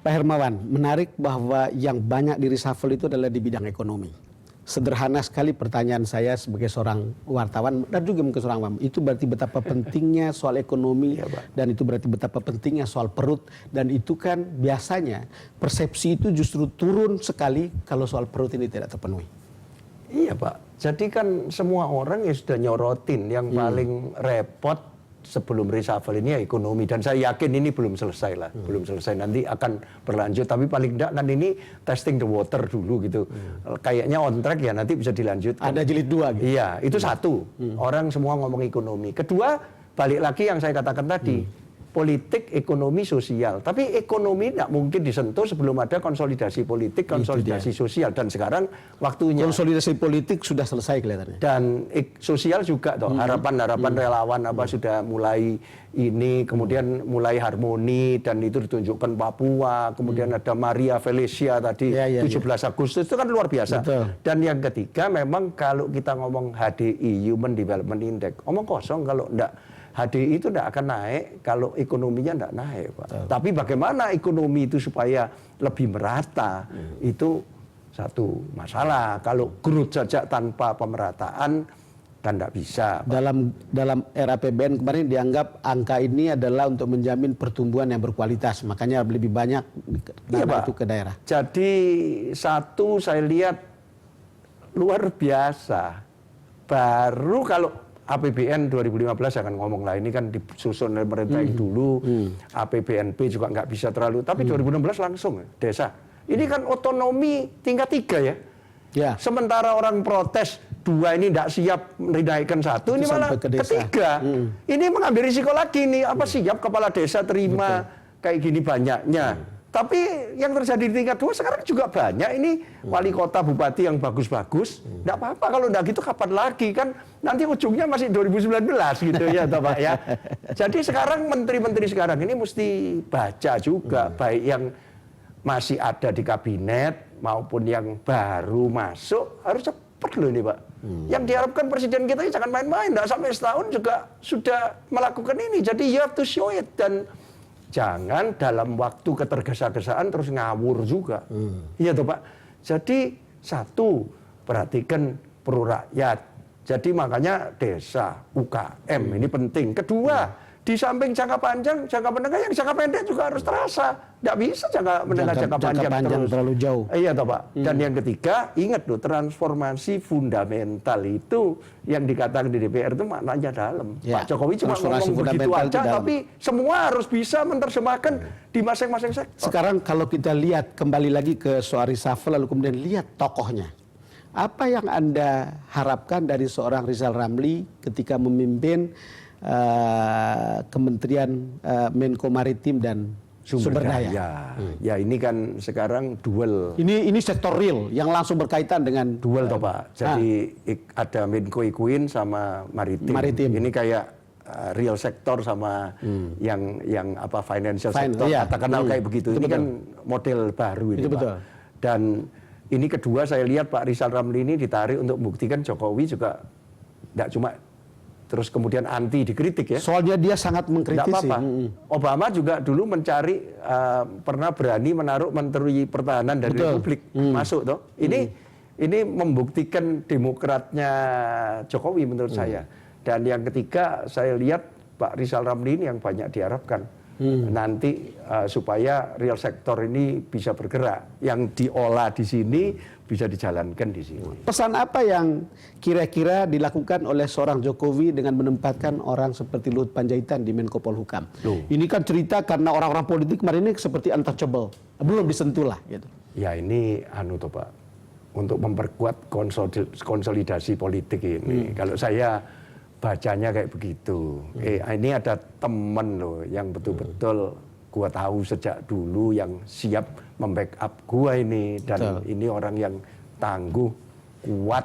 Pak Hermawan, menarik bahwa yang banyak di reshuffle itu adalah di bidang ekonomi. Sederhana sekali pertanyaan saya sebagai seorang wartawan dan juga mungkin seorang awam. Itu berarti betapa pentingnya soal ekonomi dan itu berarti betapa pentingnya soal perut. Dan itu kan biasanya persepsi itu justru turun sekali kalau soal perut ini tidak terpenuhi. Iya Pak, jadi kan semua orang ya sudah nyorotin yang paling repot sebelum reshuffle ini ya ekonomi, dan saya yakin ini belum selesai lah, belum selesai, nanti akan berlanjut, tapi paling tidak kan ini testing the water dulu gitu, kayaknya on track ya nanti bisa dilanjutkan. Ada jilid 2 gitu. Iya, itu satu, orang semua ngomong ekonomi. Kedua, balik lagi yang saya katakan tadi, politik, ekonomi, sosial. Tapi ekonomi tidak mungkin disentuh sebelum ada konsolidasi politik, konsolidasi sosial. Dan sekarang waktunya. Konsolidasi politik sudah selesai kelihatannya. Dan sosial juga toh, harapan-harapan relawan apa sudah mulai ini, kemudian mulai harmoni, dan itu ditunjukkan Papua, kemudian ada Maria Felicia tadi, 17 Agustus, itu kan luar biasa. Betul. Dan yang ketiga, memang kalau kita ngomong HDI, Human Development Index, omong kosong kalau enggak. HDI itu tidak akan naik kalau ekonominya tidak naik, Pak. Tapi bagaimana ekonomi itu supaya lebih merata, itu satu masalah. Kalau growth saja tanpa pemerataan kan tidak bisa, Pak. Dalam RAPBN kemarin dianggap angka ini adalah untuk menjamin pertumbuhan yang berkualitas, makanya lebih banyak dana itu ke daerah. Jadi satu saya lihat luar biasa. Baru kalau APBN 2015 akan ngomong lah, ini kan disusun oleh pemerintah yang dulu, APBNP juga nggak bisa terlalu, tapi 2016 langsung desa. Ini kan otonomi tingkat 3 ya. Sementara orang protes 2 ini tidak siap menaikkan 1, ini malah ketiga. Ini mengambil risiko lagi nih, apa siap kepala desa terima kayak gini banyaknya. Tapi yang terjadi di tingkat 2 sekarang juga banyak. Ini wali kota, bupati yang bagus-bagus. Tidak apa-apa kalau tidak gitu, kapan lagi? Kan nanti ujungnya masih 2019 gitu ya, Pak ya. Jadi sekarang menteri-menteri sekarang ini mesti baca juga, baik yang masih ada di kabinet maupun yang baru masuk, harus cepat loh ini, Pak. Yang diharapkan presiden kita jangan main-main. Tidak sampai setahun juga sudah melakukan ini. Jadi you have to show it, dan jangan dalam waktu ketergesa-gesaan terus ngawur juga. Iya toh Pak. Jadi satu, perhatikan pro rakyat. Jadi makanya desa, UKM ini penting. Kedua, di samping jangka panjang, jangka menengah, yang jangka pendek juga harus terasa. Tidak bisa jangka menengah, jangka panjang terus terlalu jauh. Iya toh Pak. Dan yang ketiga, ingat loh, transformasi fundamental itu yang dikatakan di DPR itu maknanya dalam. Pak Jokowi cuma ngomong begitu aja, tapi semua harus bisa menerjemahkan di masing-masing sektor. Sekarang kalau kita lihat kembali lagi ke soal reshuffle, lalu kemudian lihat tokohnya. Apa yang Anda harapkan dari seorang Rizal Ramli ketika memimpin Kementerian Menko Maritim dan Sumber Daya? Ya ini kan sekarang dual. Ini sektor real yang langsung berkaitan dengan dual toh Pak. Jadi ada Menko Ikuin sama Maritim. Ini kayak real sektor sama yang apa financial sektor, katakanlah kayak begitu. Ini kan model baru ini, Pak. Dan ini kedua, saya lihat Pak Rizal Ramli ini ditarik untuk membuktikan Jokowi juga tidak cuma terus kemudian anti dikritik ya. Soalnya dia sangat mengkritisi. Apa-apa. Obama juga dulu mencari, pernah berani menaruh Menteri Pertahanan dari Republik masuk toh. Ini membuktikan demokratnya Jokowi menurut saya. Dan yang ketiga, saya lihat Pak Rizal Ramli ini yang banyak diharapkan. Nanti supaya real sektor ini bisa bergerak, yang diolah di sini bisa dijalankan di sini. Pesan apa yang kira-kira dilakukan oleh seorang Jokowi dengan menempatkan orang seperti Luhut Panjaitan di Menko Polhukam? Ini kan cerita karena orang-orang politik kemarin ini seperti untouchable, belum disentuh lah gitu. Ya ini toh Pak, untuk memperkuat konsolidasi politik ini. Kalau saya bacanya kayak begitu. Ini ada temen loh yang betul-betul gua tahu sejak dulu yang siap membackup gua ini, dan ini orang yang tangguh, kuat,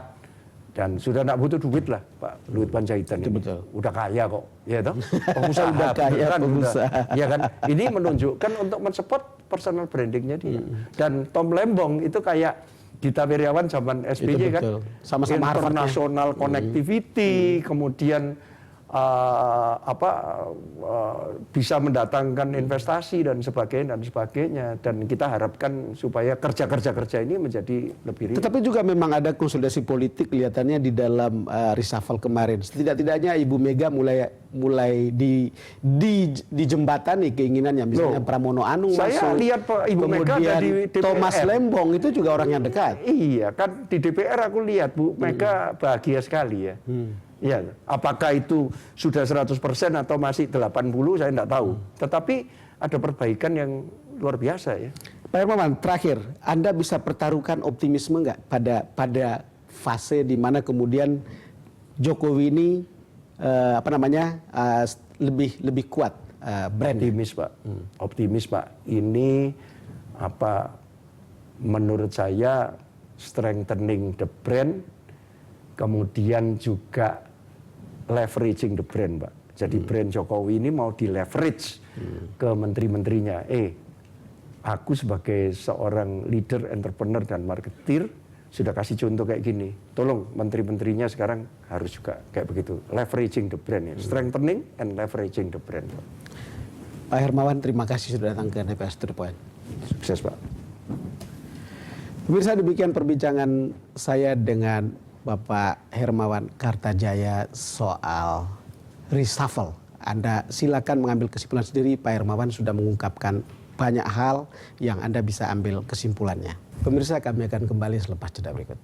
dan sudah tidak butuh duit lah Pak Luhut Panjaitan ini. Udah kaya kok, ya toh? Pengusaha udah kaya, pengusaha. Ya kan? Ini menunjukkan untuk mensupport personal brandingnya dia. Dan Tom Lembong itu kayak Gita Wirjawan zaman SBY kan, sama-sama international connectivity, kemudian bisa mendatangkan investasi dan sebagainya, dan kita harapkan supaya kerja ini menjadi lebih real. Tetapi juga memang ada konsolidasi politik kelihatannya di dalam reshuffle kemarin. Setidak-tidaknya Ibu Mega mulai dijembatani keinginannya, misalnya Pramono Anung saya masuk. lihat Pak Ibu Mega ada di DPR. Thomas Lembong itu juga orang yang dekat. Iya, kan di DPR aku lihat Bu Mega bahagia sekali ya. Ya, apakah itu sudah 100% atau masih 80 saya tidak tahu. Tetapi ada perbaikan yang luar biasa ya. Pak Hermawan, terakhir, Anda bisa pertaruhkan optimisme nggak pada fase di mana kemudian Jokowi ini lebih kuat brand? Optimis Pak. Ini menurut saya strengthening the brand, kemudian juga leveraging the brand, Pak. Jadi brand Jokowi ini mau di-leverage ke menteri-menterinya. Aku sebagai seorang leader, entrepreneur, dan marketer sudah kasih contoh kayak gini. Tolong menteri-menterinya sekarang harus juga kayak begitu. Leveraging the brand ya. Strengthening and leveraging the brand, Pak. Pak Hermawan, terima kasih sudah datang ke NPS To The Point. Sukses, Pak. Pemirsa, demikian perbincangan saya dengan Bapak Hermawan Kartajaya soal reshuffle. Anda silakan mengambil kesimpulan sendiri. Pak Hermawan sudah mengungkapkan banyak hal yang Anda bisa ambil kesimpulannya. Pemirsa, kami akan kembali selepas jeda berikut.